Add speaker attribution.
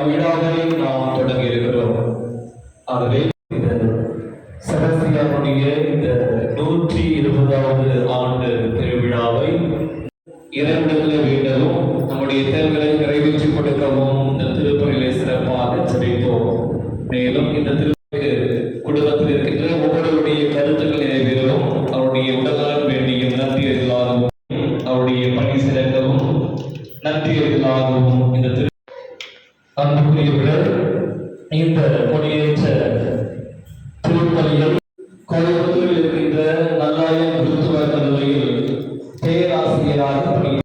Speaker 1: விழாவை நாம் தொடங்கி இருக்கிறோம். ஆகவே செபஸ்தியானுடைய இந்த 120வது ஆண்டு திருவிழாவை இறைவனிடத்திலே வேண்டவும் நம்முடைய தேவைகளை நிறைவேற்றி கொடுக்கவும் இந்த திருப்பலியிலே சிறப்பாக ஜெபிப்போம். மேலும் இந்த திருப்பலிக்கு குடும்பத்தில் இருக்கின்ற ஒவ்வொருவருடைய கருத்துக்கள் நிறைவேறவும் அவருடைய உடல்நலம் வேண்டியும் நன்றியர்களாகவும் அவருடைய பணி சிறக்கவும் நன்றியர்களாகவும் இந்த அன்புக்குரியவர்கள் இந்த கொடியேற்ற திருப்பலியில் கோயில்களில் இருக்கிற